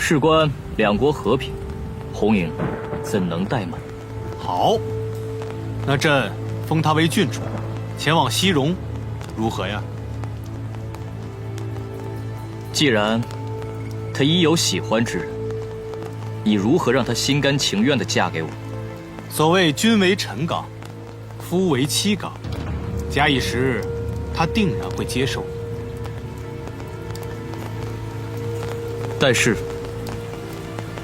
事关两国和平，红营怎能怠慢？好，那朕封他为郡主，前往西戎，如何呀？既然他已有喜欢之人，你如何让他心甘情愿地嫁给我？所谓君为臣纲，夫为妻纲，假以时日，他定然会接受。但是，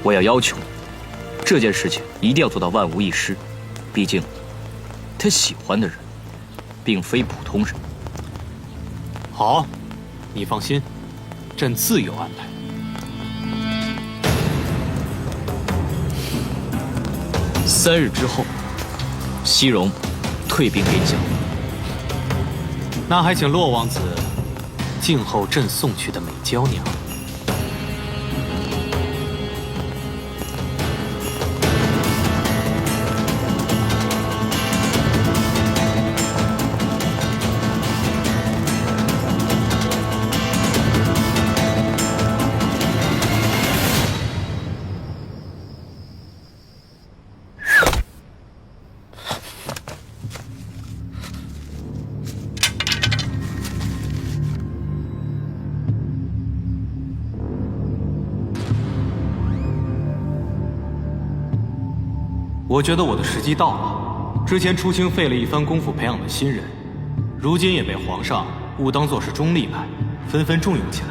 我要求你，这件事情一定要做到万无一失。毕竟，他喜欢的人，并非普通人。好，你放心，朕自有安排。3日之后，西戎退兵边疆。那还请洛王子静候朕送去的美娇娘。我觉得我的时机到了。之前出清费了一番功夫培养的新人，如今也被皇上误当作是中立派，纷纷重用起来。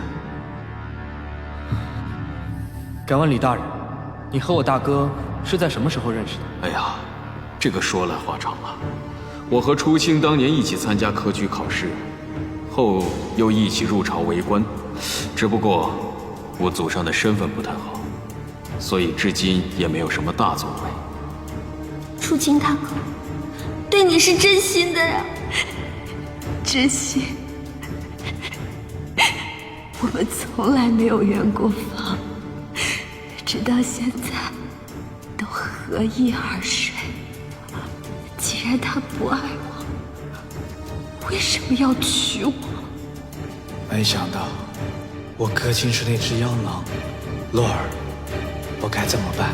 敢问李大人，你和我大哥是在什么时候认识的？哎呀，这个说来话长了。我和初清当年一起参加科举考试，后又一起入朝为官，只不过我祖上的身份不太好，所以至今也没有什么大作为。初清大哥，对你是真心的呀，真心。我们从来没有圆过房，直到现在都合衣而睡。既然他不爱我，为什么要娶我？没想到我哥竟是那只妖狼，洛儿，我该怎么办？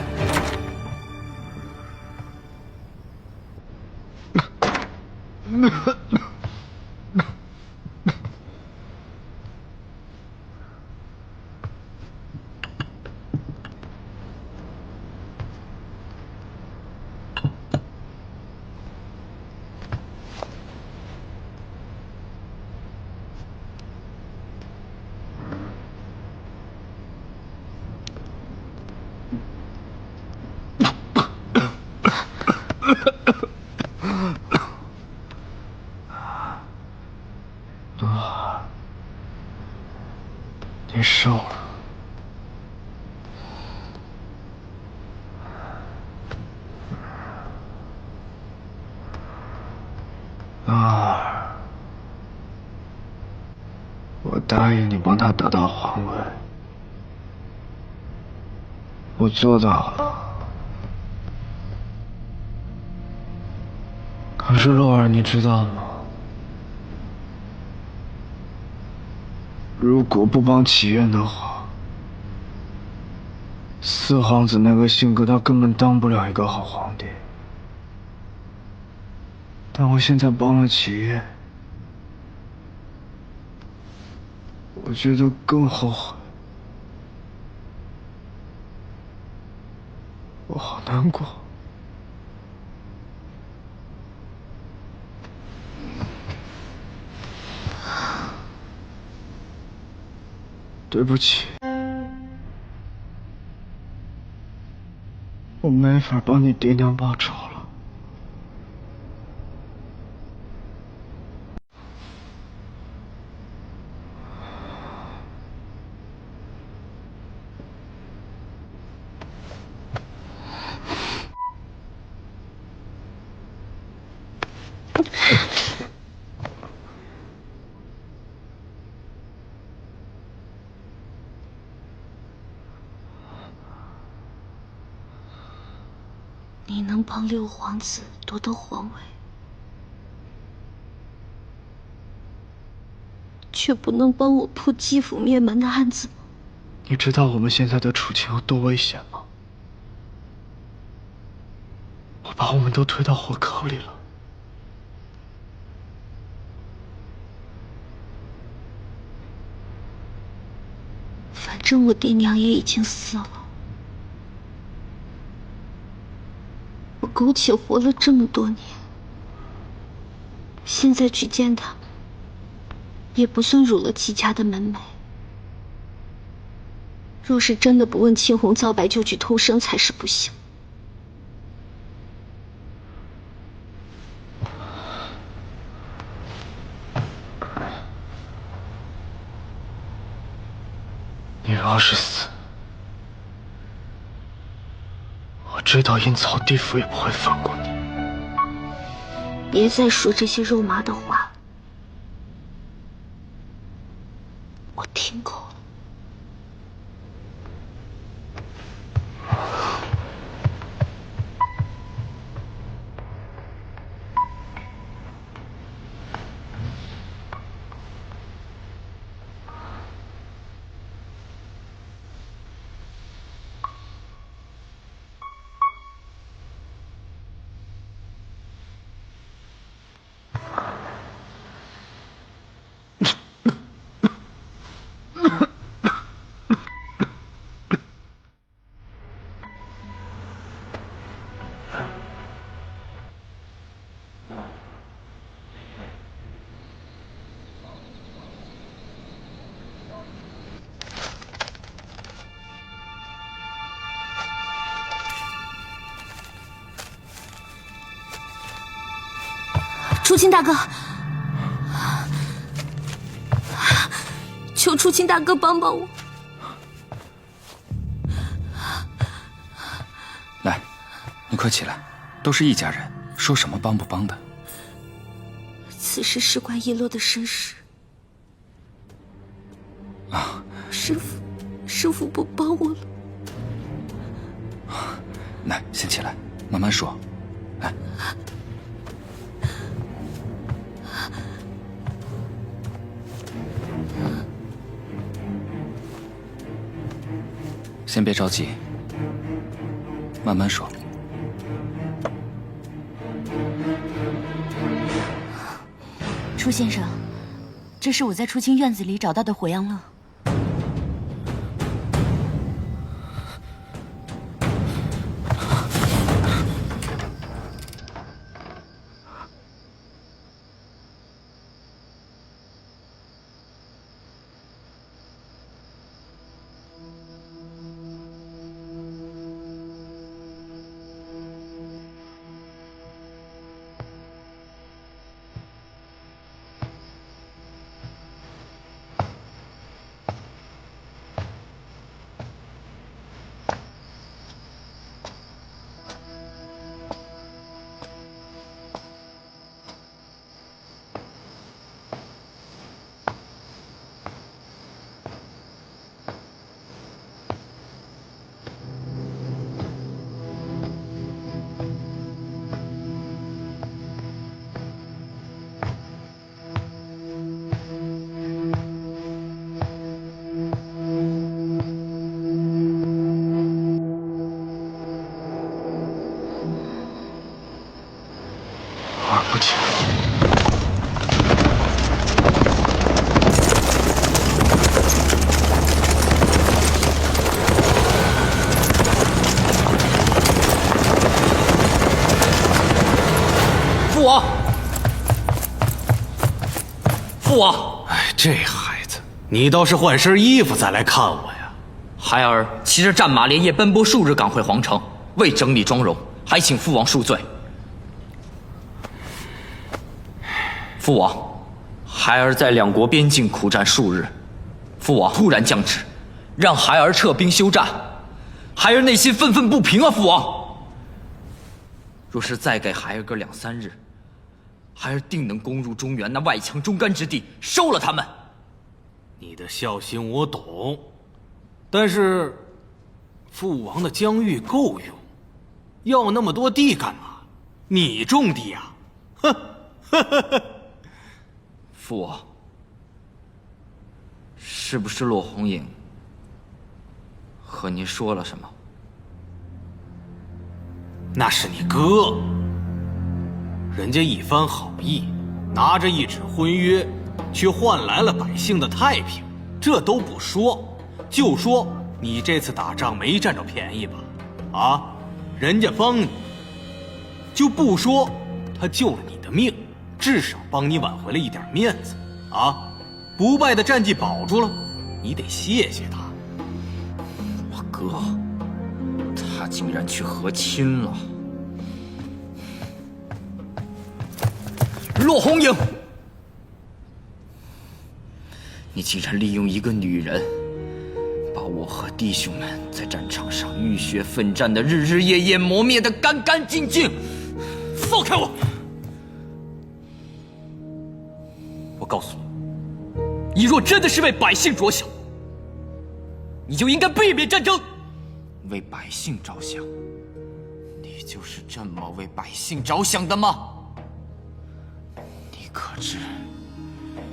你瘦了。我答应你帮他得到皇位，我做到了。可是洛儿，你知道吗？如果不帮祈愿的话，四皇子那个性格，他根本当不了一个好皇帝。但我现在帮了祈愿，我觉得更后悔，我好难过。对不起，我没法帮你爹娘报仇了。你能帮六皇子夺得皇位，却不能帮我破击府灭门的案子吗？你知道我们现在的处境有多危险吗？我把我们都推到火坑里了。反正我爹娘也已经死了，我苟且活了这么多年，现在去见他们，也不算辱了戚家的门楣。若是真的不问青红皂白就去偷生，才是不行。你要是死，我知道阴曹地府也不会放过你。别再说这些肉麻的话，我听够了。初青大哥，求初青大哥帮帮我！来，你快起来，都是一家人，说什么帮不帮的？此事事关一落的生死啊！师父不帮我了。来，先起来，慢慢说。来。先别着急，慢慢说。初先生，这是我在初青院子里找到的火阳乐。不起。父王，父王！哎，这孩子，你倒是换身衣服再来看我呀！孩儿骑着战马连夜奔波数日赶回皇城，未整理妆容，还请父王恕罪。父王，孩儿在两国边境苦战数日，父王突然降旨，让孩儿撤兵休战，孩儿内心愤愤不平啊！父王，若是再给孩儿个2、3日，孩儿定能攻入中原那外强中干之地，收了他们。你的孝心我懂，但是父王的疆域够用，要那么多地干嘛？你种地啊？哼！父王，是不是骆红影和您说了什么？那是你哥，人家一番好意，拿着一纸婚约，却换来了百姓的太平，这都不说，就说你这次打仗没占着便宜吧？啊，人家帮你，就不说他救了你的命，至少帮你挽回了一点面子啊！不败的战绩保住了，你得谢谢他。我哥，他竟然去和亲了。骆红英，你竟然利用一个女人，把我和弟兄们在战场上浴血奋战的日日夜夜磨灭得干干净净！放开我！我告诉你，你若真的是为百姓着想，你就应该避免战争。为百姓着想，你就是这么为百姓着想的吗？你可知，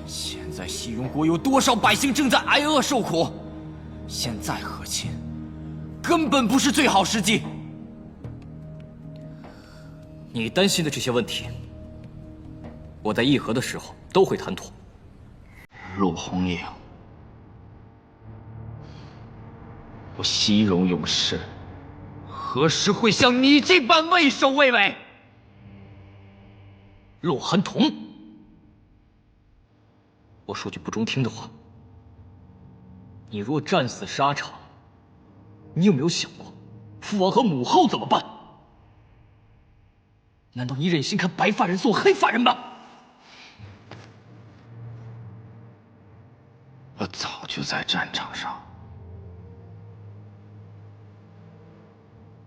现在西戎国有多少百姓正在挨饿受苦？现在和亲，根本不是最好时机。你担心的这些问题，我在议和的时候都会谈妥。陆红英，我西戎勇士何时会像你这般畏首畏尾？陆寒童，我说句不中听的话，你若战死沙场，你有没有想过父王和母后怎么办？难道你忍心看白发人送黑发人吗？我早就在战场上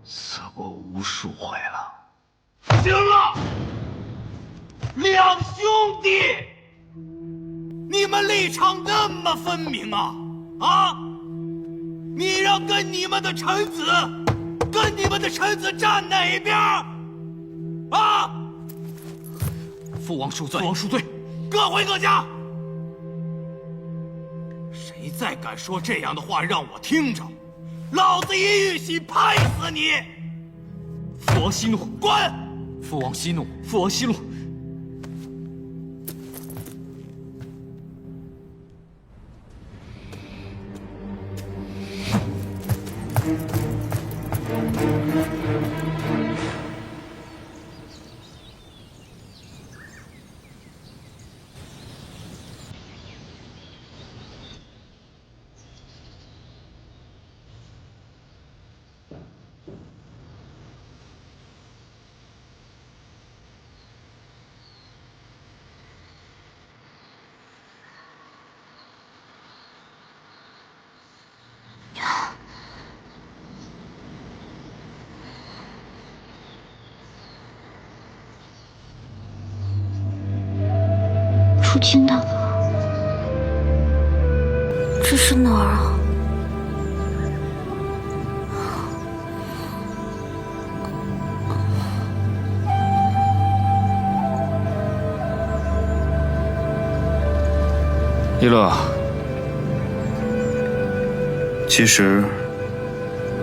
死过无数回了。行了，两兄弟，你们立场那么分明啊！啊，你让跟你们的臣子站哪边？啊！父王恕罪，父王恕罪，各回各家。谁再敢说这样的话让我听着，老子一玉玺拍死你！父王息怒，滚！父王息怒，父王息怒。初清大哥，这是哪儿啊？一乐，其实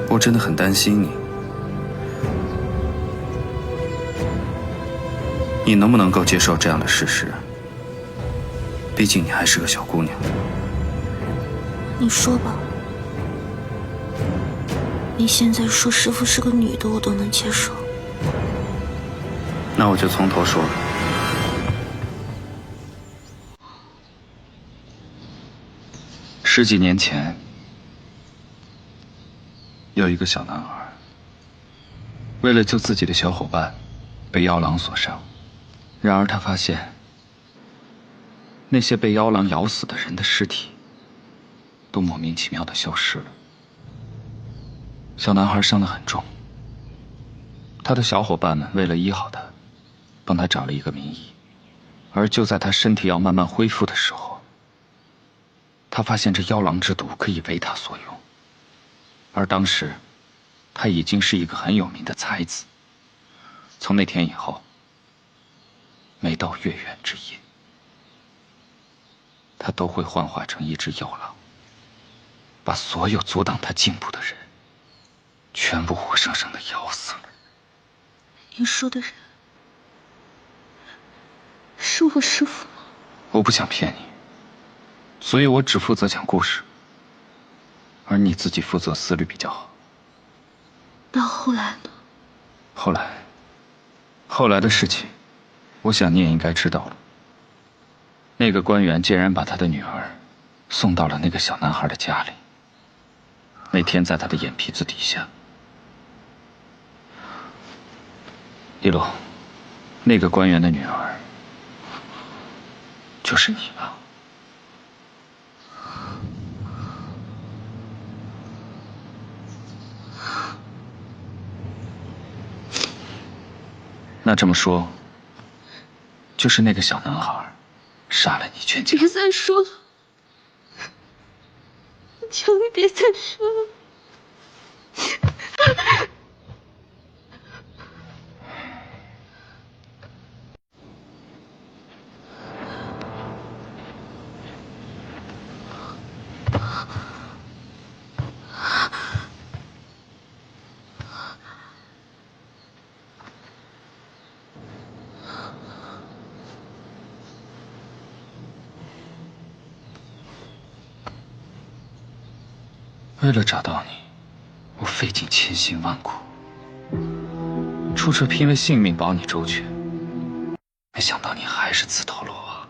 我真的很担心你，你能不能够接受这样的事实？毕竟你还是个小姑娘。你说吧，你现在说师父是个女的，我都能接受。那我就从头说了。10几年前，有一个小男孩，为了救自己的小伙伴，被妖狼所伤。然而他发现，那些被妖狼咬死的人的尸体，都莫名其妙地消失了。小男孩伤得很重，他的小伙伴们为了医好他，帮他找了一个名医。而就在他身体要慢慢恢复的时候，他发现这妖狼之毒可以为他所用，而当时他已经是一个很有名的才子。从那天以后，每到月圆之夜，他都会幻化成一只妖狼，把所有阻挡他进步的人全部活生生的咬死了。你说的人是我师父吗？我不想骗你，所以我只负责讲故事，而你自己负责思虑比较好。那后来呢？后来的事情，我想你也应该知道了。那个官员竟然把他的女儿送到了那个小男孩的家里，每天在他的眼皮子底下。一洛，那个官员的女儿就是你吧？那这么说，就是那个小男孩杀了你全家？别再说了，求你别再说了。为了找到你，我费尽千辛万苦，出车拼了性命保你周全，没想到你还是自投罗网。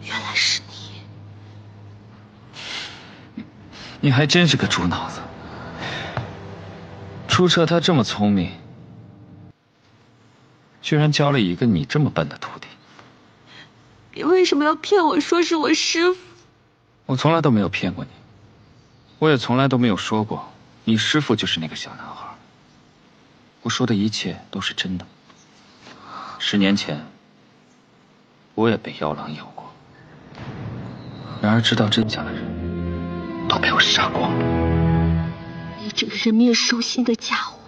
原来是你，你还真是个猪脑子。出车他这么聪明，居然教了一个你这么笨的徒弟。你为什么要骗我说是我师父？我从来都没有骗过你，我也从来都没有说过你师父就是那个小男孩。我说的一切都是真的。10年前，我也被妖狼咬过，然而知道真相的人都被我杀光了。你这个人面兽心的家伙，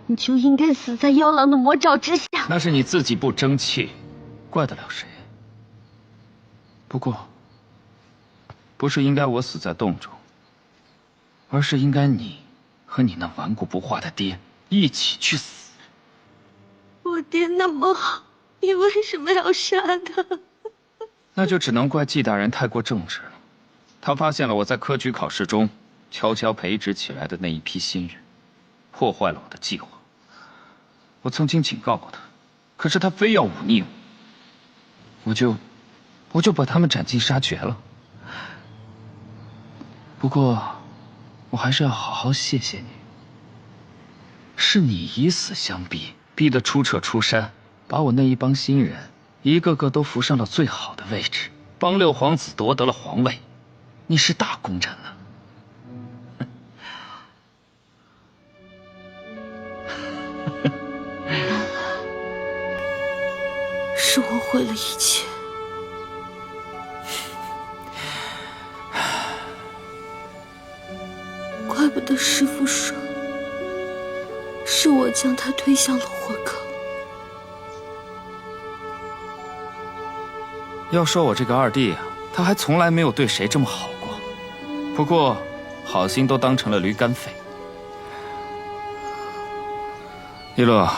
你就应该死在妖狼的魔爪之下。那是你自己不争气，怪得了谁？不过，不是应该我死在洞中，而是应该你和你那顽固不化的爹一起去死。我爹那么好，你为什么要杀他？那就只能怪季大人太过正直了。他发现了我在科举考试中悄悄培植起来的那一批新人，破坏了我的计划。我曾经警告过他，可是他非要忤逆我，我就把他们斩尽杀绝了。不过，我还是要好好谢谢你。是你以死相逼，逼得出扯出山，把我那一帮新人一个个都扶上了最好的位置，帮六皇子夺得了皇位。你是大功臣了。是我毁了一切。怪不得师父说，是我将他推向了火坑。要说我这个二弟啊，他还从来没有对谁这么好过。不过，好心都当成了驴肝肺。一乐，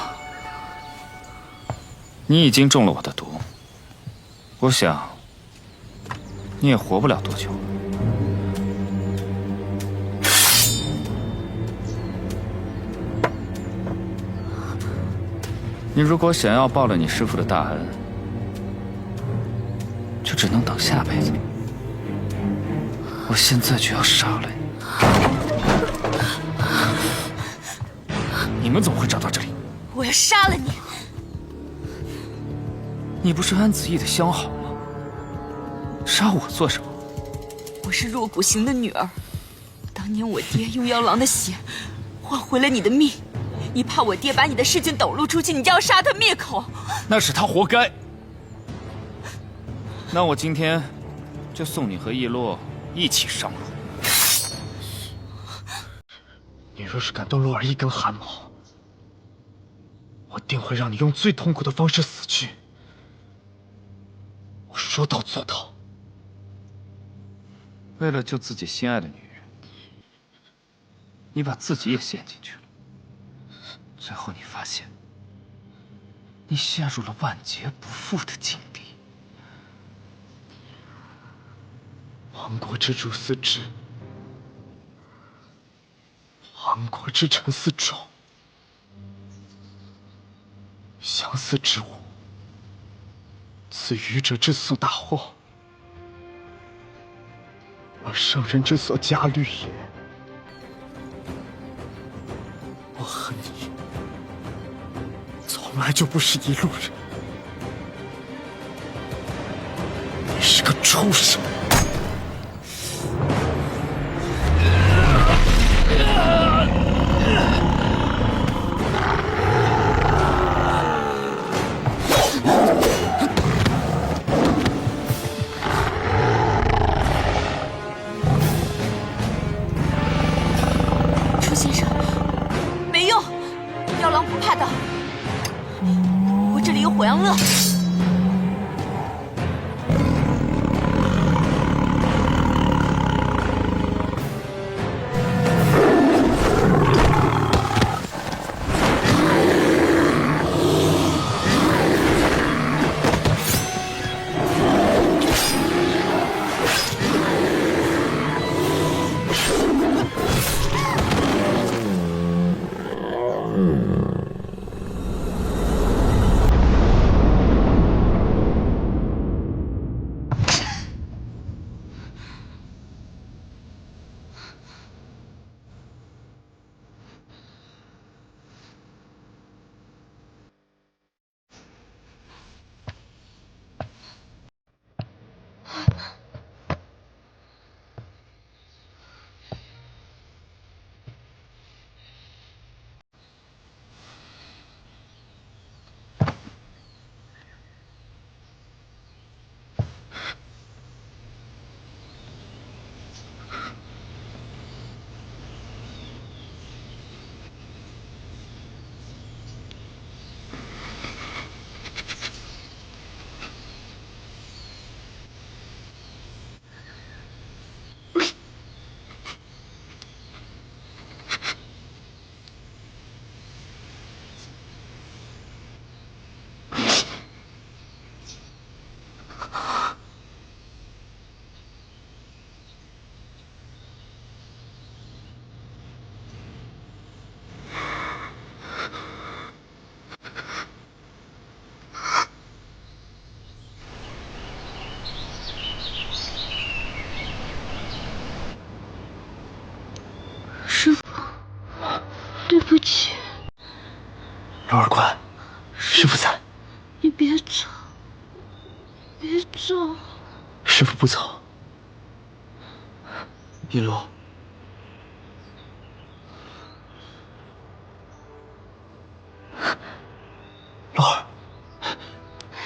你已经中了我的毒，我想你也活不了多久。你如果想要报了你师父的大恩，就只能等下辈子。我现在就要杀了你！你们怎么会找到这里？我要杀了你！你不是安子毅的相好吗？杀我做什么？我是弱骨行的女儿，当年我爹用妖狼的血换回了你的命，你怕我爹把你的事情抖露出去，你就要杀他灭口。那是他活该。那我今天就送你和易洛一起上路。你若是敢动洛儿一根汗毛，我定会让你用最痛苦的方式死去。我说到做到。为了救自己心爱的女人，你把自己也陷进去了，最后你发现，你陷入了万劫不复的境地。亡国之主嗣职，亡国之臣嗣重，相似之物，此愚者之所大祸，而圣人之所加虑也。我恨你，从来就不是一路人，你是个畜生。楚先生，没用，妖狼不怕的。我这里有火阳乐。师父，对不起。龙儿乖，师父在。你别走，别走。师父不走。一路。龙儿，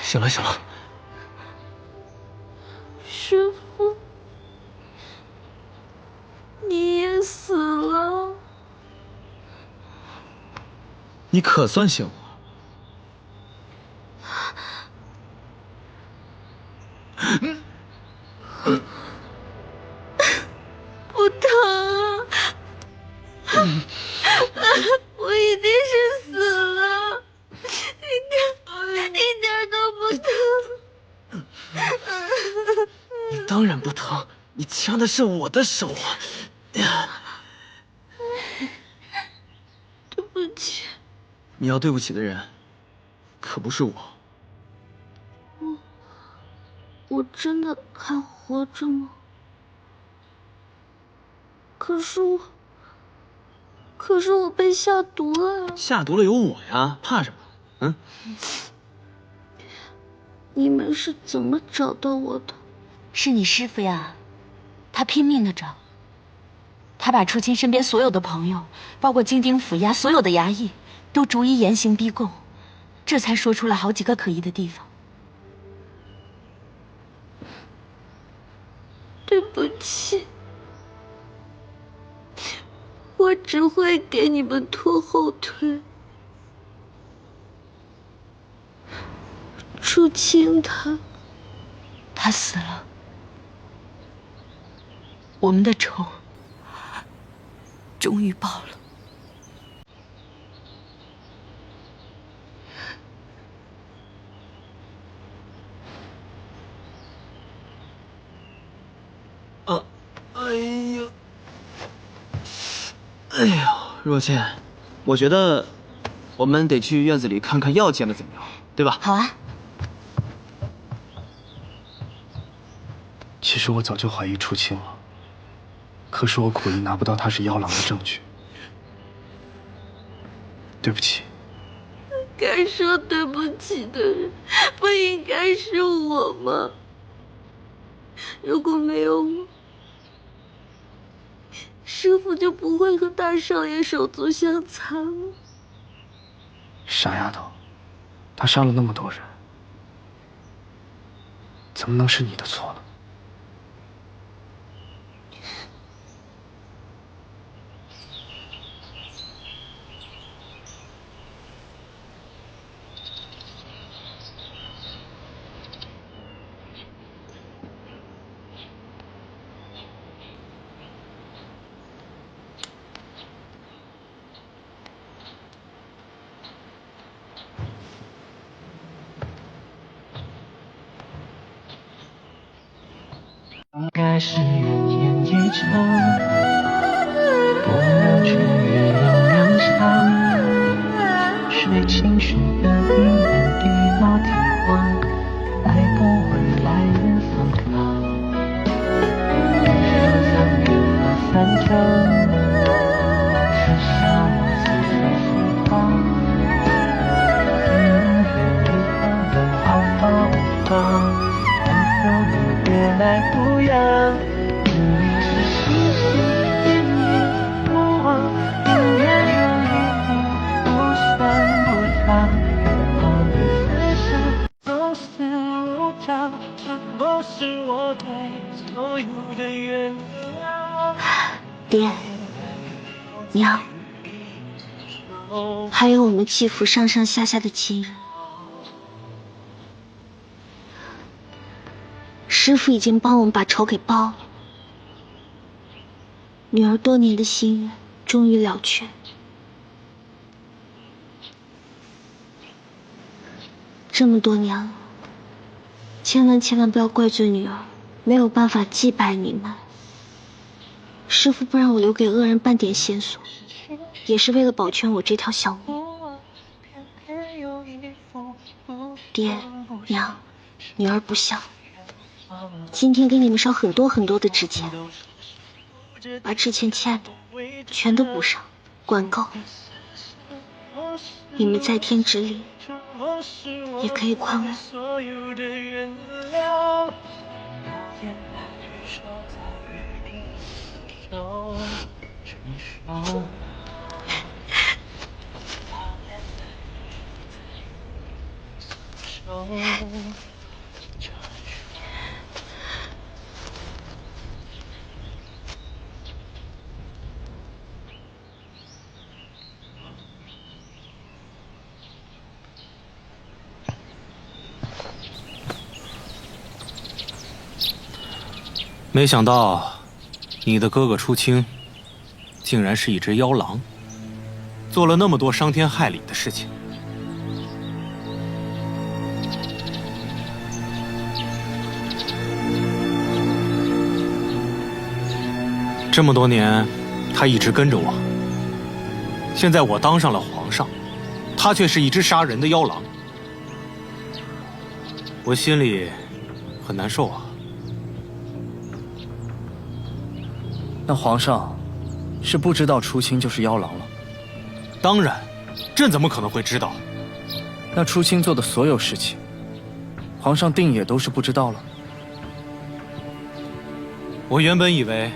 醒了醒了。师父，你也死了。你可算醒了。不疼，我一定是死了，一点都不疼。你当然不疼，你掐的是我的手啊！对不起。你要对不起的人，可不是我。我真的还活着吗？可是我被下毒了呀！下毒了有我呀，怕什么？嗯？你们是怎么找到我的？是你师傅呀，他拼命的找。他把初清身边所有的朋友，包括京丁府衙所有的衙役，都逐一严刑逼供，这才说出了好几个可疑的地方。对不起，我只会给你们拖后腿。初清他死了，我们的仇终于报了。哎呀，若倩，我觉得我们得去院子里看看药煎的怎么样，对吧？好啊。其实我早就怀疑初清了，可是我苦于拿不到他是妖郎的证据。对不起。该说对不起的人，不应该是我吗？如果没有我，师父就不会和大少爷手足相残了。傻丫头，他杀了那么多人，怎么能是你的错呢？应该是人言一场，不能却月有两相。水清水的雨点滴落天荒，爱不会来日方长。收藏月落三江，是沙漠四色时光。月里的毫发无伤。越来不样，你是星星不忘，永远有你不酸不烫，好比厮守总是如常，是否是我对所有的原谅？爹，娘，还有我们戚府上上下下的亲人。师父已经帮我们把仇给报了，女儿多年的心愿终于了却。这么多年了，千万不要怪罪女儿没有办法祭拜你们。师父不让我留给恶人半点线索，也是为了保全我这条小命。爹娘，女儿不孝。今天给你们烧很多的纸钱，把之前欠的全都补上，管够。你们在天之灵也可以宽慰。没想到，你的哥哥初清，竟然是一只妖狼，做了那么多伤天害理的事情。这么多年，他一直跟着我。现在我当上了皇上，他却是一只杀人的妖狼，我心里很难受啊。那皇上是不知道初清就是妖郎了？当然，朕怎么可能会知道？那初清做的所有事情，皇上定也都是不知道了。我原本以为，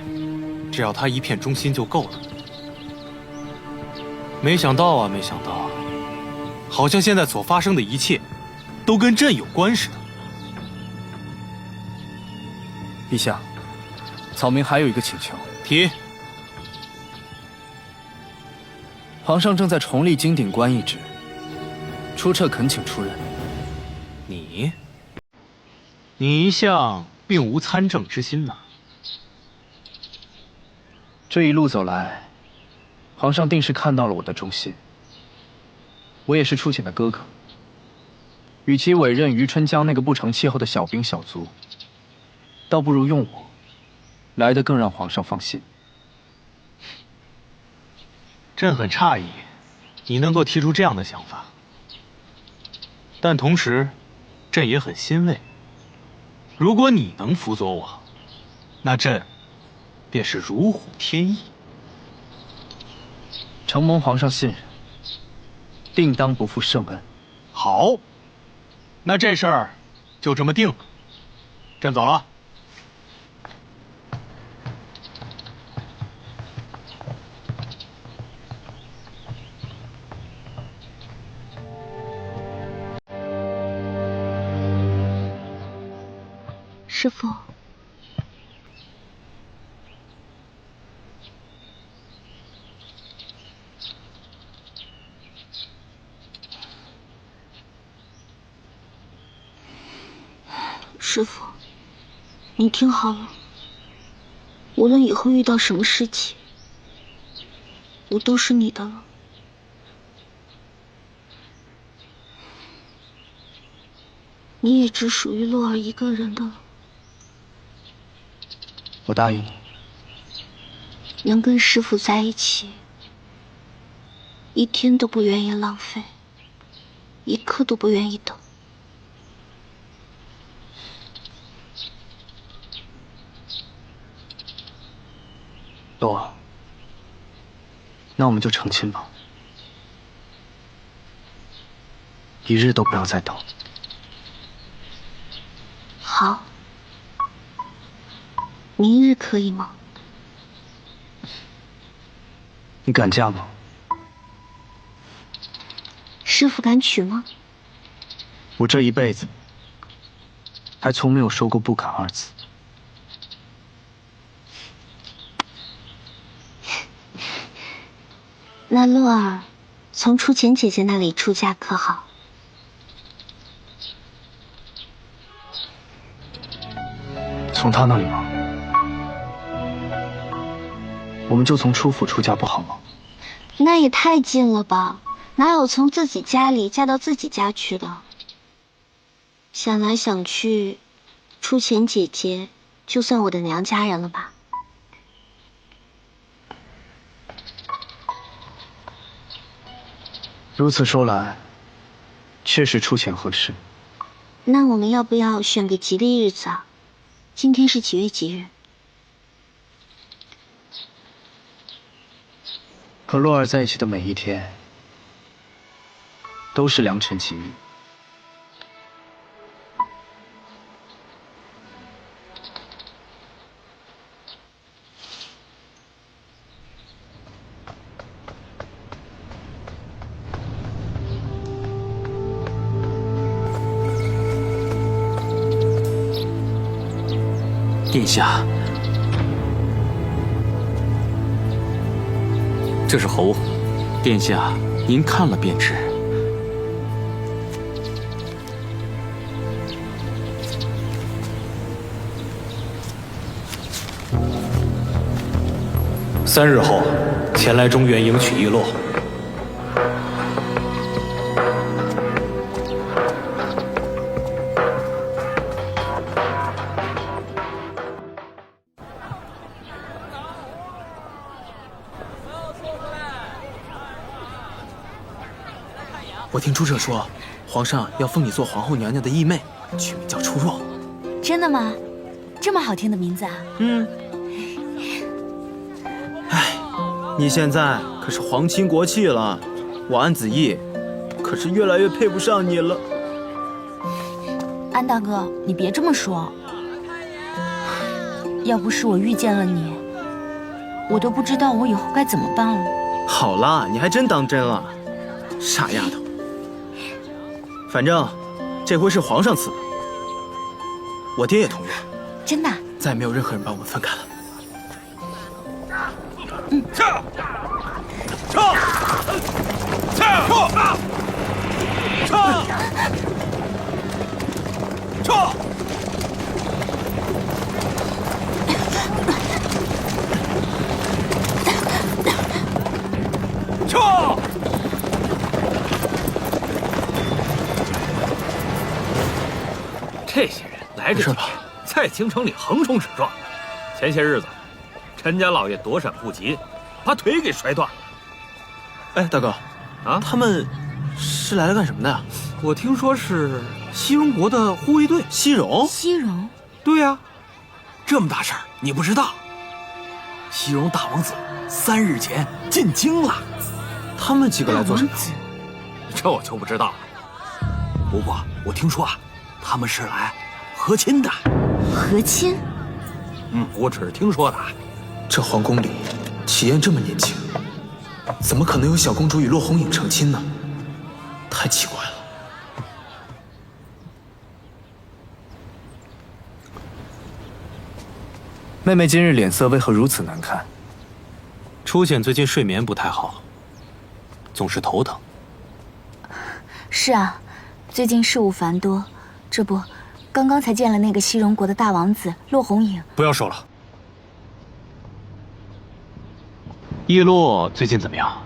只要他一片忠心就够了。没想到啊，没想到，好像现在所发生的一切，都跟朕有关似的。陛下，草民还有一个请求。提。皇上正在重立金鼎官一职，出撤恳请出任。你一向并无参政之心呐。这一路走来，皇上定是看到了我的忠心。我也是出浅的哥哥，与其委任于春江那个不成气候的小兵小卒，倒不如用我，来得更让皇上放心。朕很诧异，你能够提出这样的想法，但同时，朕也很欣慰。如果你能辅佐我，那朕便是如虎添翼。承蒙皇上信任，定当不负圣恩。好，那这事儿就这么定了。朕走了。师父，师父，你听好了，无论以后遇到什么事情，我都是你的了。你也只属于洛儿一个人的了。我答应你。能跟师父在一起，一天都不愿意浪费，一刻都不愿意等。洛儿，那我们就成亲吧，一日都不要再等。好，明日可以吗？你敢嫁吗？师父敢娶吗？我这一辈子还从没有说过不敢二字。那洛儿从初浅姐姐那里出嫁可好？从她那里吗？我们就从初府出嫁不好吗？那也太近了吧，哪有从自己家里嫁到自己家去的？想来想去，初浅姐姐就算我的娘家人了吧。如此说来，确实初浅合适。那我们要不要选个吉利日子啊？今天是几月几日？和洛儿在一起的每一天，都是良辰吉日。殿下，这是侯，殿下您看了便知。3日后前来中原迎娶璎珞。我听朱者说，皇上要封你做皇后娘娘的义妹，取名叫初若。真的吗？这么好听的名字啊！你现在可是皇亲国戚了，我安子毅可是越来越配不上你了。安大哥，你别这么说。要不是我遇见了你，我都不知道我以后该怎么办了。好啦，你还真当真了，傻丫头。反正这回是皇上赐的，我爹也同意了。真的？再也没有任何人把我们分开了。来个几天，在京城里横冲直撞。前些日子，陈家老爷躲闪不及，把腿给摔断了。哎，大哥，啊，他们是来了干什么的呀？我听说是西戎国的护卫队。西戎？西戎？对呀，这么大事儿你不知道？西戎大王子3日前进京了。他们几个来做什么？这我就不知道了。不过我听说啊，他们是来和亲的。和亲？我只是听说的。这皇宫里，启燕这么年轻，怎么可能有小公主与骆红影成亲呢？太奇怪了。妹妹今日脸色为何如此难看？初浅最近睡眠不太好，总是头疼。是啊，最近事务繁多，这不，刚刚才见了那个西戎国的大王子骆红影。不要说了。叶落最近怎么样？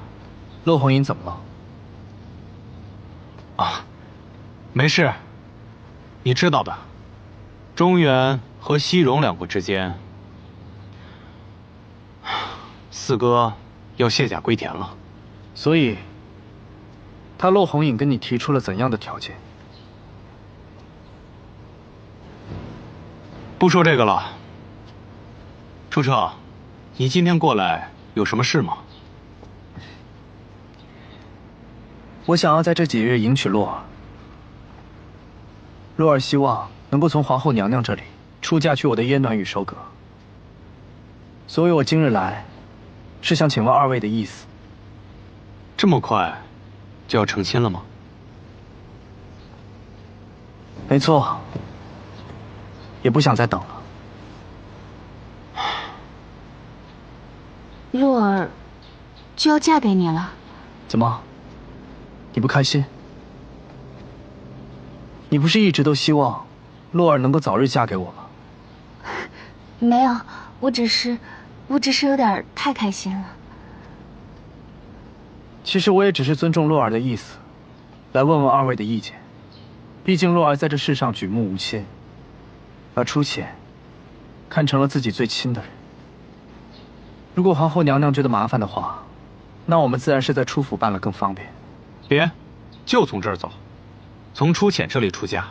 骆红影怎么了？啊，没事。你知道的，中原和西戎两国之间，四哥要卸甲归田了。所以，他骆红影跟你提出了怎样的条件？不说这个了。初彻，你今天过来有什么事吗？我想要在这几日迎娶洛儿。洛儿希望能够从皇后娘娘这里出嫁去我的燕暖与收阁，所以我今日来，是想请问二位的意思。这么快就要成亲了吗？没错，也不想再等了。洛儿就要嫁给你了？怎么？你不开心？你不是一直都希望洛儿能够早日嫁给我吗？没有，我只是有点太开心了。其实我也只是尊重洛儿的意思，来问问二位的意见。毕竟洛儿在这世上举目无亲，把初浅看成了自己最亲的人。如果皇后娘娘觉得麻烦的话，那我们自然是在初府办了更方便。别，就从这儿走，从初浅这里出嫁。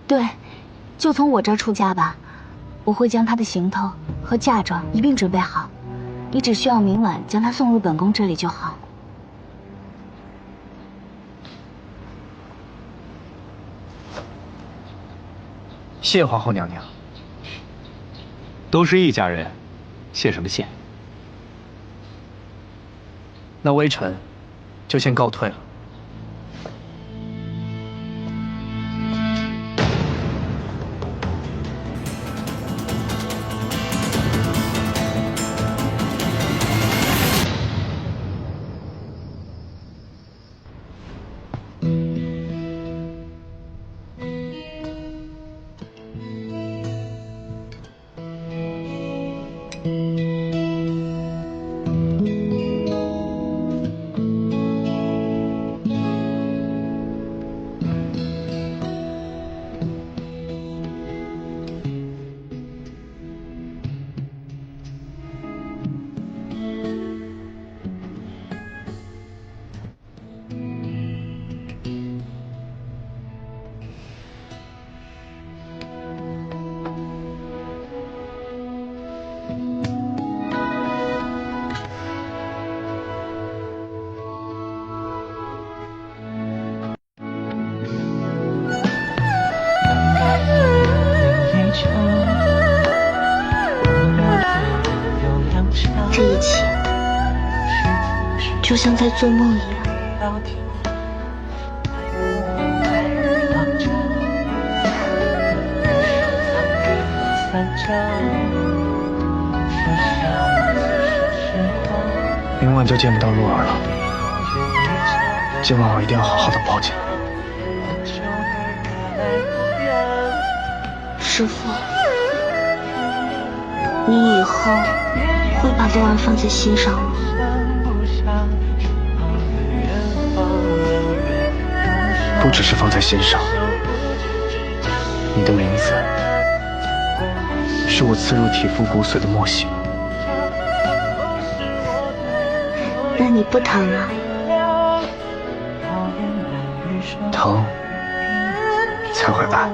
对，就从我这儿出嫁吧。我会将她的行头和嫁妆一并准备好，你只需要明晚将她送入本宫这里就好。谢皇后娘娘。都是一家人，谢什么谢？那微臣就先告退了。这一切就像在做梦一样。明晚就见不到洛儿了，今晚我一定要好好的抱紧。师父，你以后会把洛儿放在心上吗？不只是放在心上，你的名字是我刺入体肤骨髓的默写。那你不疼啊？疼才会爱。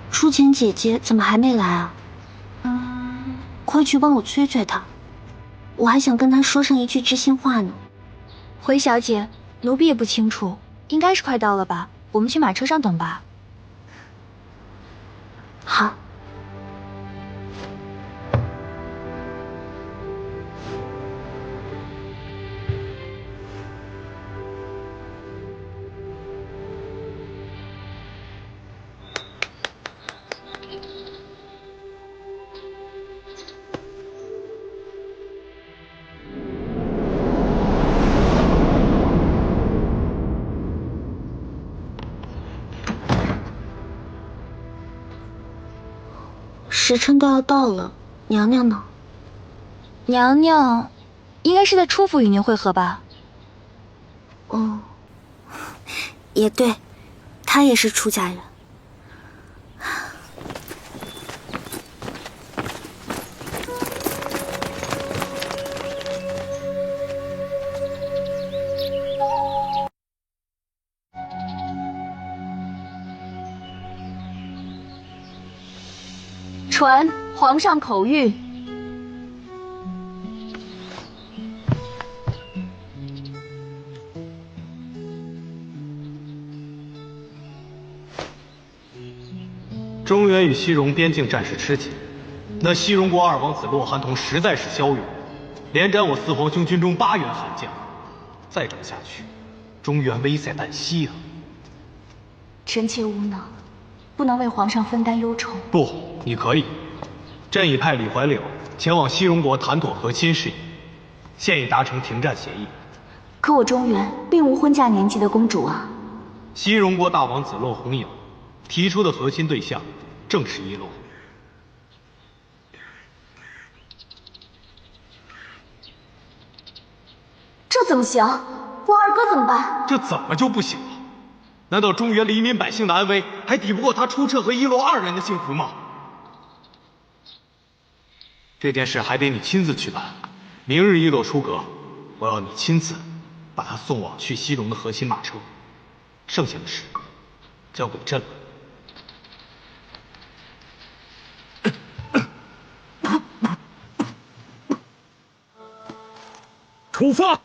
淑琴姐姐怎么还没来啊？快去帮我催催她，我还想跟她说上一句知心话呢。回小姐，奴婢也不清楚，应该是快到了吧？我们去马车上等吧。好。时辰都要到了，娘娘呢？娘娘，应该是在出府与您会合吧？哦，也对，她也是出家人。传皇上口谕。中原与西戎边境战事吃紧，那西戎国二王子洛寒童实在是骁勇，连斩我四皇兄军中8员悍将。再这么下去，中原危在旦夕啊！臣妾无能，不能为皇上分担忧愁。不，你可以。朕已派李怀柳前往西戎国谈妥和亲事宜，现已达成停战协议。可我中原并无婚嫁年纪的公主啊。西戎国大王子洛弘颖提出的核心对象正是一洛。这怎么行？我二哥怎么办？这怎么就不行了？难道中原黎民百姓的安危还抵不过他出撤和一洛2人的幸福吗？这件事还得你亲自去办。明日一洛出阁，我要你亲自把他送往去西戎的核心马车，剩下的事交给朕了。出发！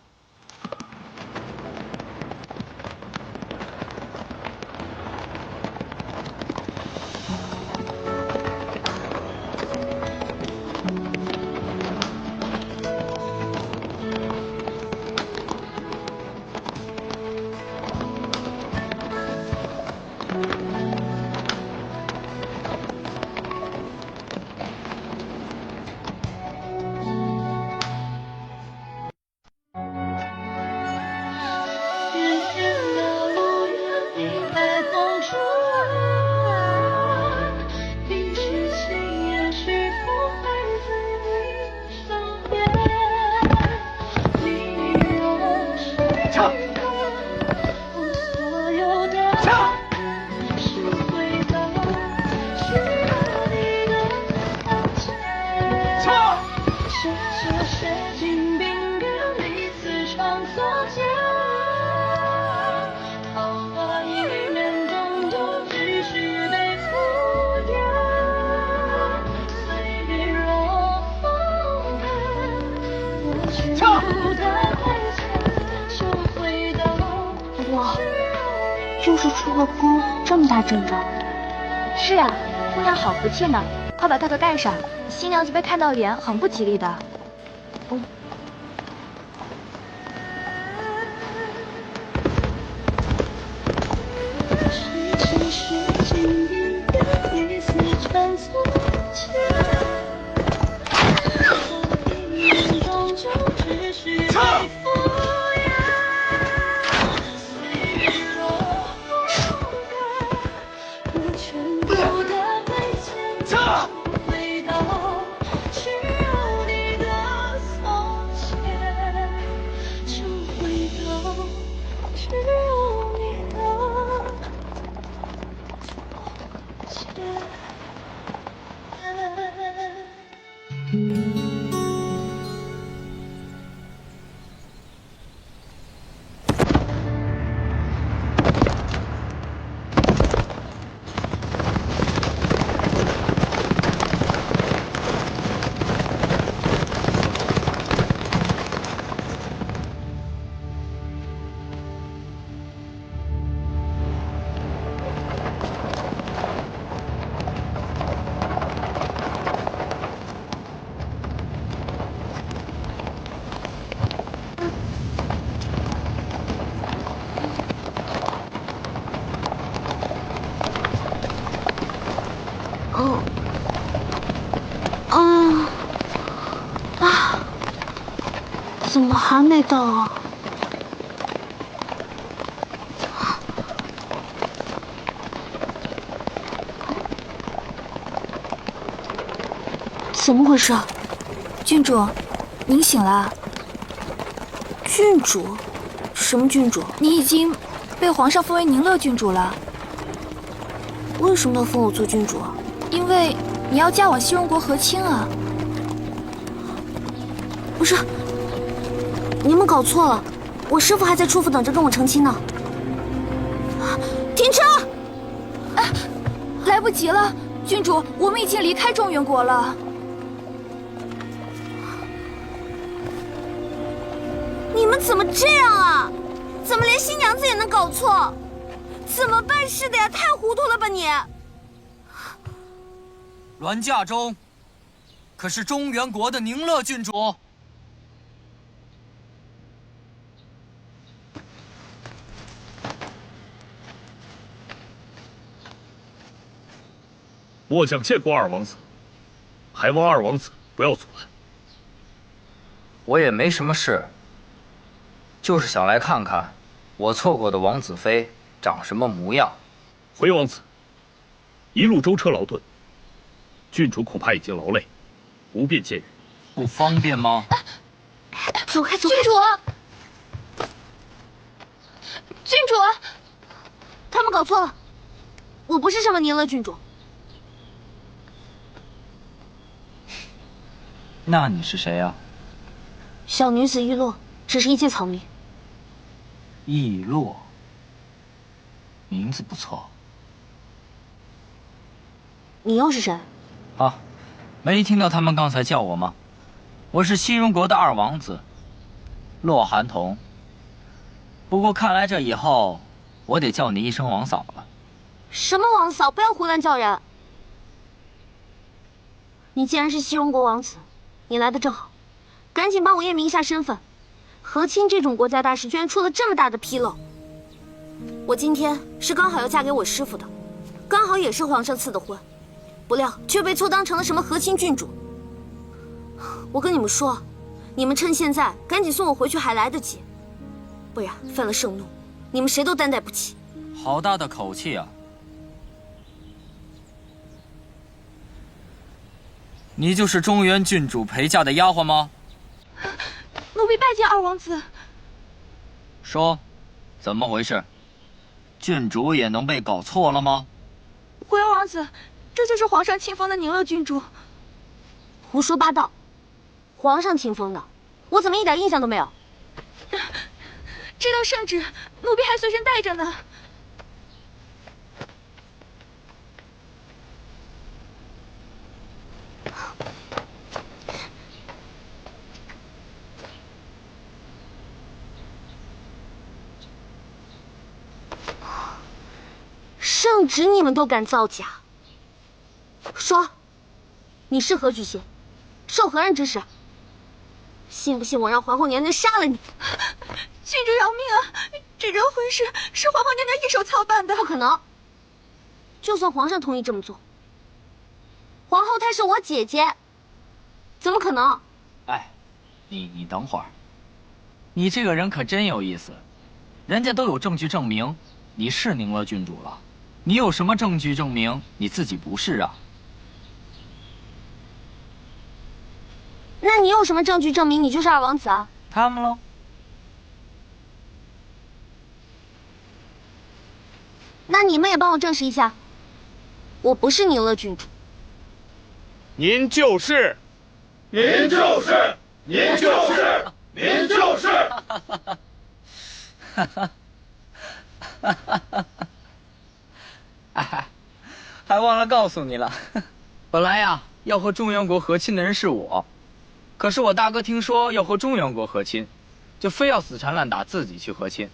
就是出了宫，这么大阵仗。是啊，姑娘好福气呢，快把套套盖上，新娘子被看到脸很不吉利的。怎么还没到啊？怎么回事？郡主，您醒了。郡主？什么郡主？你已经被皇上封为宁乐郡主了。为什么要封我做郡主啊？因为你要嫁往西戎国和亲啊。不是。你们搞错了，我师父还在出府等着跟我成亲呢。停车！来不及了，郡主，我们已经离开中原国了。你们怎么这样啊？怎么连新娘子也能搞错？怎么办事的呀？太糊涂了吧你！栾驾中，可是中原国的宁乐郡主？末将见过二王子，还望二王子不要阻拦。我也没什么事，就是想来看看我错过的王子妃长什么模样。回王子，一路舟车劳顿，郡主恐怕已经劳累，不便见人。不方便吗？走开，走开！郡主，郡主，他们搞错了，我不是什么宁乐郡主。那你是谁呀？小女子易洛，只是一介草民。易洛，名字不错。你又是谁？啊，没听到他们刚才叫我吗？我是西戎国的二王子，洛寒童。不过看来这以后，我得叫你一声王嫂了。什么王嫂？不要胡乱叫人。你既然是西戎国王子，你来的正好，赶紧帮我验明一下身份。和亲这种国家大事居然出了这么大的纰漏。我今天是刚好要嫁给我师父的，刚好也是皇上赐的婚，不料却被错当成了什么和亲郡主。我跟你们说，你们趁现在赶紧送我回去还来得及，不然犯了圣怒，你们谁都担待不起。好大的口气啊！你就是中原郡主陪嫁的丫鬟吗？奴婢拜见二王子。说，怎么回事？郡主也能被搞错了吗？回二王子，这就是皇上亲封的宁乐郡主。胡说八道！皇上亲封的，我怎么一点印象都没有？这道圣旨，奴婢还随身带着呢。圣旨你们都敢造假？说，你是何居心？受何人指使？信不信我让皇后娘娘杀了你？郡主饶命啊！这桩婚事是皇后娘娘一手操办的。不可能！就算皇上同意这么做，皇后她是我姐姐，怎么可能？哎，你等会儿，你这个人可真有意思，人家都有证据证明你是宁乐郡主了，你有什么证据证明你自己不是啊？那你有什么证据证明你就是二王子啊？他们喽。那你们也帮我证实一下，我不是宁乐郡主。您就是，您就是，您就是，您就是。哎，还忘了告诉你了，本来呀要和中原国和亲的人是我，可是我大哥听说要和中原国和亲，就非要死缠烂打自己去和亲。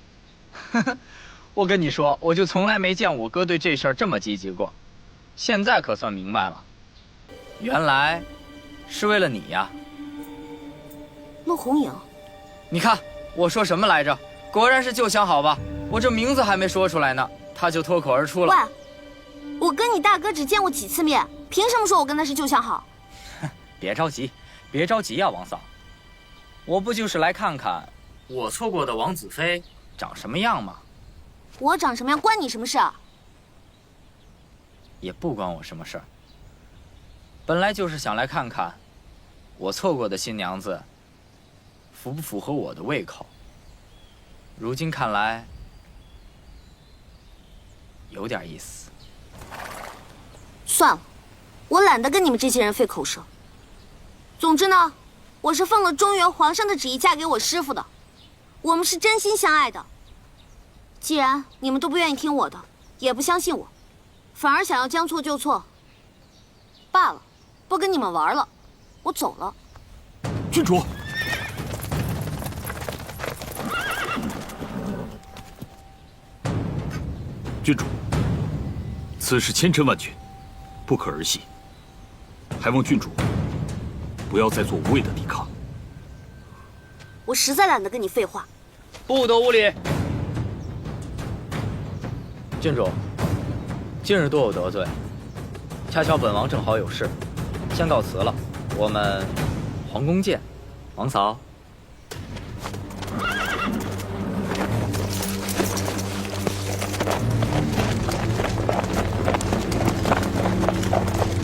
我跟你说，我就从来没见我哥对这事儿这么积极过，现在可算明白了，原来是为了你呀。陆红影，你看我说什么来着？果然是旧相好吧？我这名字还没说出来呢，他就脱口而出了。喂，我跟你大哥只见过几次面，凭什么说我跟他是旧相好？别着急，别着急呀，王嫂，我不就是来看看我错过的王子妃长什么样吗？我长什么样关你什么事啊？也不关我什么事儿。本来就是想来看看，我错过的新娘子符不符合我的胃口。如今看来，有点意思。算了，我懒得跟你们这些人费口舌。总之呢，我是奉了中原皇上的旨意嫁给我师父的，我们是真心相爱的。既然你们都不愿意听我的，也不相信我，反而想要将错就错，罢了，不跟你们玩了，我走了。郡主，郡主，此事千真万确，不可儿戏，还望郡主不要再做无谓的抵抗。我实在懒得跟你废话。不得无礼。郡主，近日多有得罪，恰巧本王正好有事，先告辞了。我们皇宫见，王嫂。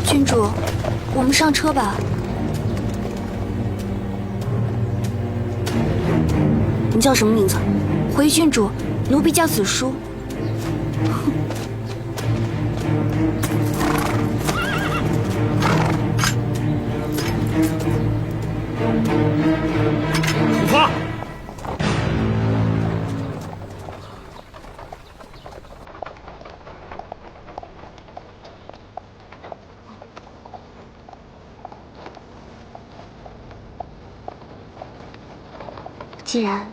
郡主，我们上车吧。你叫什么名字？回郡主，奴婢叫子舒。出发！既然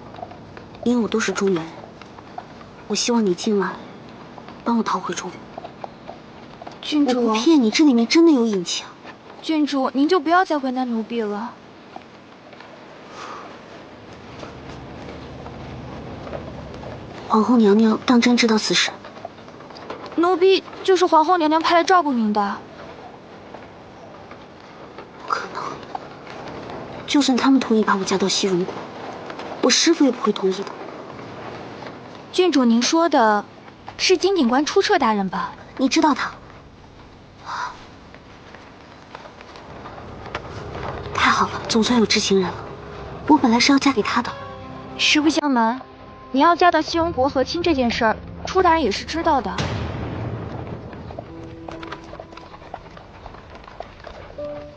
你我都是中原人，我希望你今晚帮我逃回中原。郡主，我不骗你，这里面真的有隐情。郡主，您就不要再为难奴婢了。皇后娘娘当真知道此事？奴婢就是皇后娘娘派来照顾您的。不可能，就算他们同意把我嫁到西戎国，我师父也不会同意的。郡主，您说的是金警官出彻大人吧？你知道他？太好了，总算有知情人了。我本来是要嫁给他的。实不相瞒，您要嫁到西戎国和亲这件事儿，出大人也是知道的。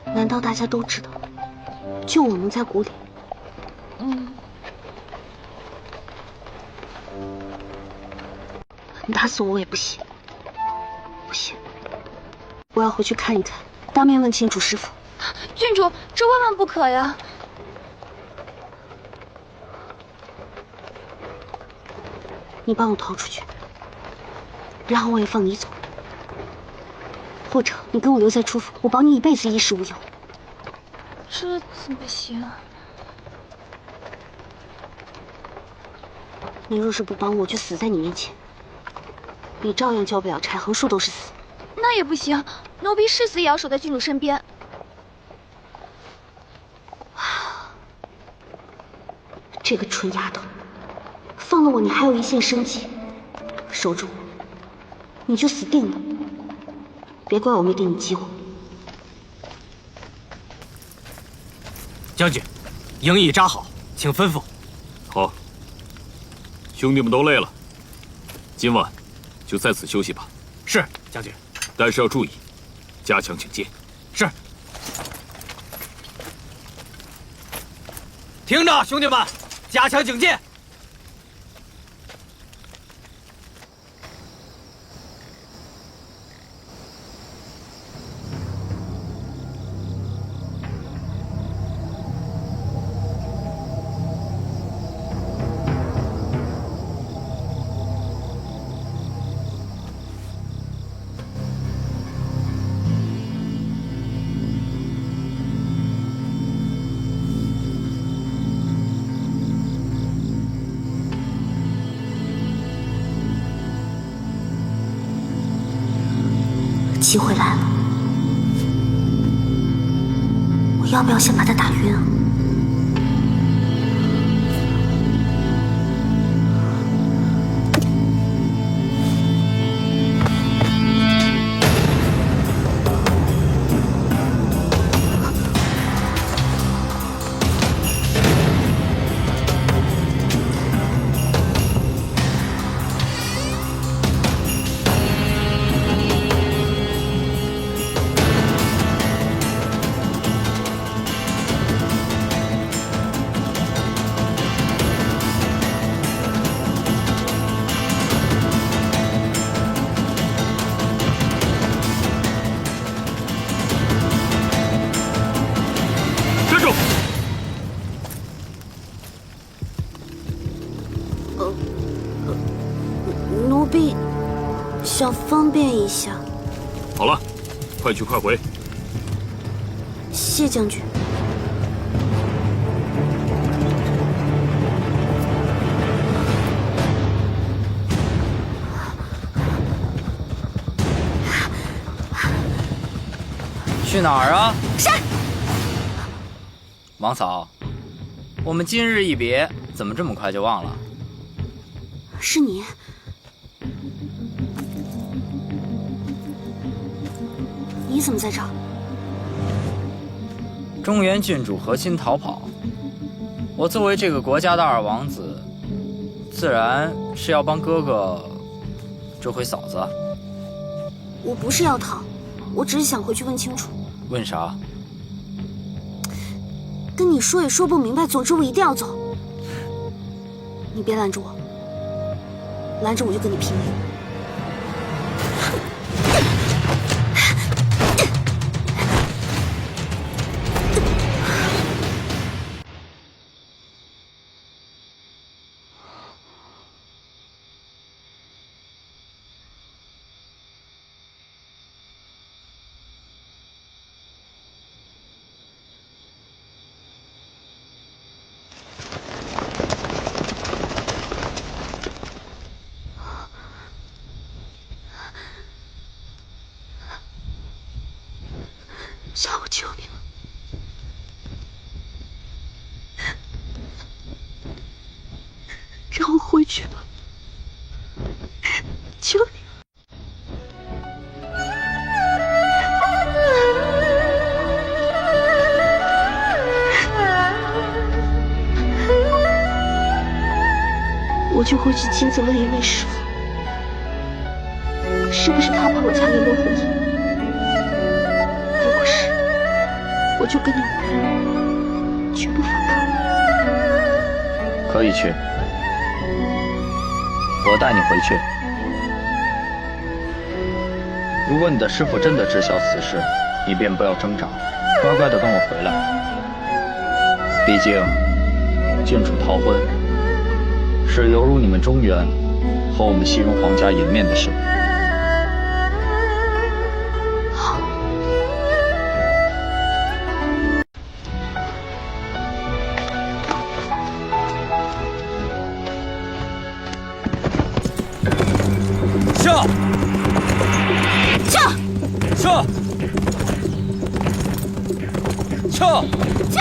难道大家都知道？就我们在鼓里？打死我也不行，不行，我要回去看一看，当面问清楚师父。郡主，这万万不可呀！你帮我逃出去，然后我也放你走，或者你跟我留在楚府，我保你一辈子衣食无忧。这怎么行？你若是不帮我，就死在你面前，你照样交不了差，横竖都是死。那也不行，奴婢誓死也要守在郡主身边。这个蠢丫头，放了我，你还有一线生机；守住我，你就死定了。别怪我没给你机会。将军，营已扎好，请吩咐。好，兄弟们都累了，今晚就在此休息吧。是，将军。但是要注意，加强警戒。是。听着，兄弟们，加强警戒。机会来了，我要不要先把他打晕啊？奴婢想方便一下。好了，快去快回。谢将军。去哪儿啊？是。王嫂，我们今日一别，怎么这么快就忘了？是你。你怎么在这儿？中原郡主和亲逃跑，我作为这个国家的二王子，自然是要帮哥哥追回嫂子。我不是要逃，我只是想回去问清楚。问啥？跟你说也说不明白，总之我一定要走。你别拦着我，拦着我就跟你拼命。小我求你了，让我回去吧，求你。我就回去亲自问一问师父，是不是他把我嫁给骆红英？如果是，我就跟你无缘，绝不反抗。可以去，我带你回去。如果你的师父真的知晓此事，你便不要挣扎，乖乖的跟我回来。毕竟，郡主逃婚是犹如你们中原和我们西戎皇家颜面的事。撤！撤！撤！撤！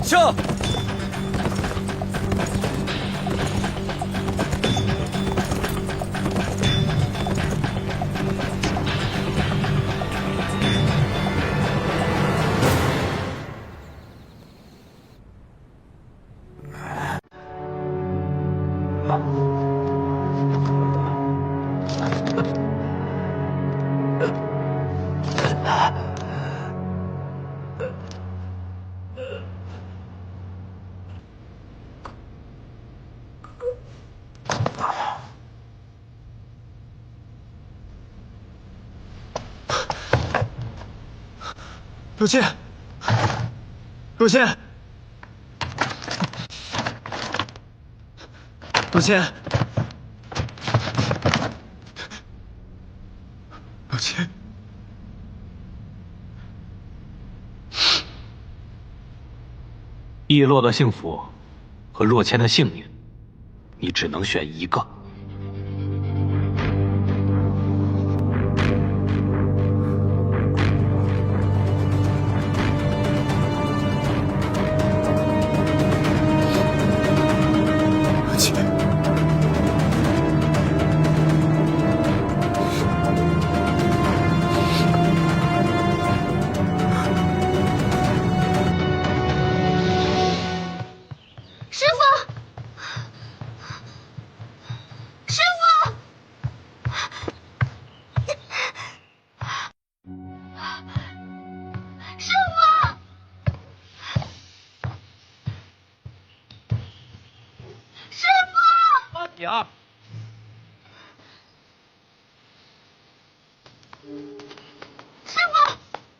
撤！撤！若曦，若曦，若曦，若曦，易洛的幸福和若谦的性命，你只能选一个。点。师傅！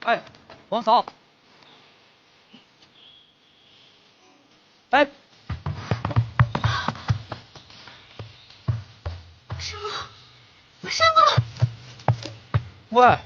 哎，王嫂。哎，师傅，师傅！喂。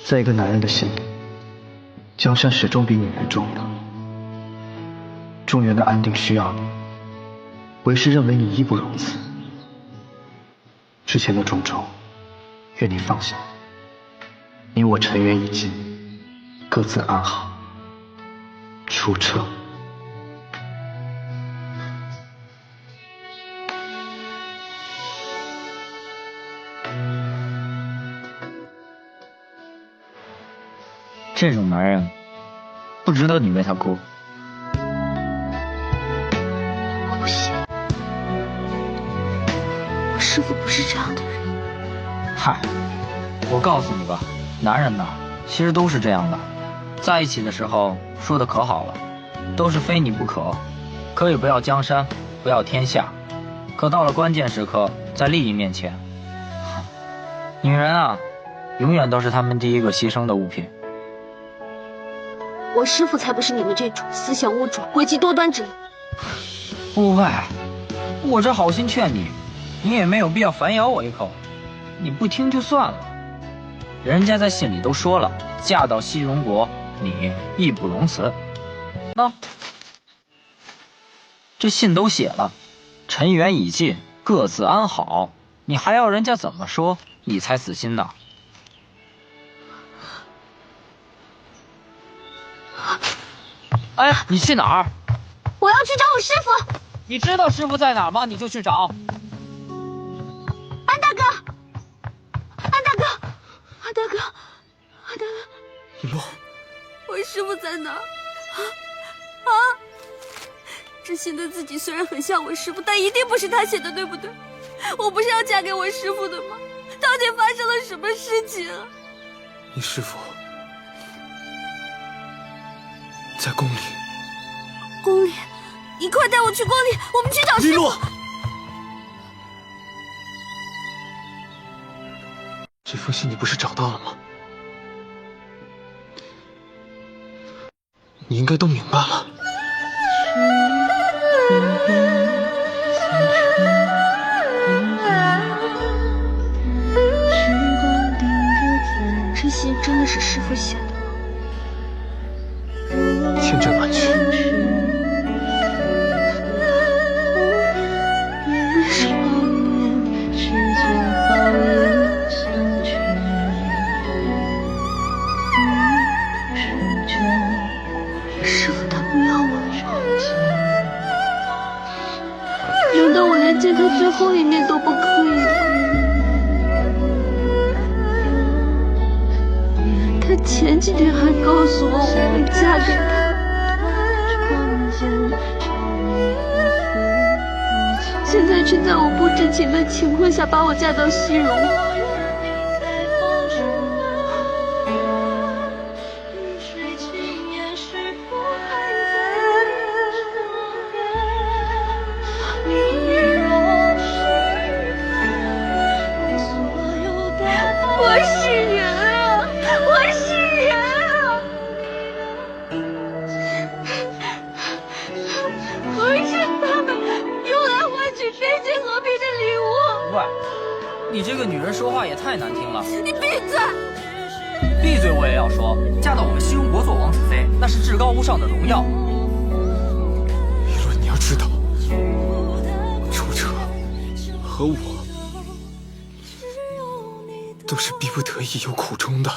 在一个男人的心里，江山始终比女人重要。中原的安定需要你，为师认为你义不容辞。之前的种种，愿你放下。你我尘缘已尽，各自安好。出撤。这种男人不值得你为他哭。我不信，我师父不是这样的人。嗨，我告诉你吧，男人呐，其实都是这样的，在一起的时候说的可好了，都是非你不可，可以不要江山，不要天下，可到了关键时刻，在利益面前，女人啊，永远都是他们第一个牺牲的物品。我师父才不是你们这种思想龌龊、诡计多端之人。不会，我这好心劝你，你也没有必要反咬我一口。你不听就算了，人家在信里都说了，嫁到西戎国，你义不容辞。那这信都写了，尘缘已尽，各自安好，你还要人家怎么说，你才死心呢？哎，你去哪儿？我要去找我师父。你知道师父在哪儿吗？你就去找。安大哥，安大哥，安大哥，安大哥，一洛，我师父在哪儿？这信对自己虽然很像我师父，但一定不是他写的，对不对？我不是要嫁给我师父的吗？到底发生了什么事情啊？你师父在宫里。宫里，你快带我去宫里，我们去找师父。这封信你不是找到了吗？你应该都明白了。这信真的是师父写的。千真万确。是吗？师父他不要我了吗？难道我连见他最后一面都不可以吗？他前几天还告诉我会嫁给他，现在却在我不知情的情况下把我嫁到西戎。我是人啊，我是人啊！我是他们用来换取边境和平的礼物。喂，你这个女人说话也太难听了！你闭嘴！闭嘴！我也要说，嫁到我们西戎国做王子妃，那是至高无上的荣耀。议论，你要知道，楚车和我都是逼不得已有苦衷的。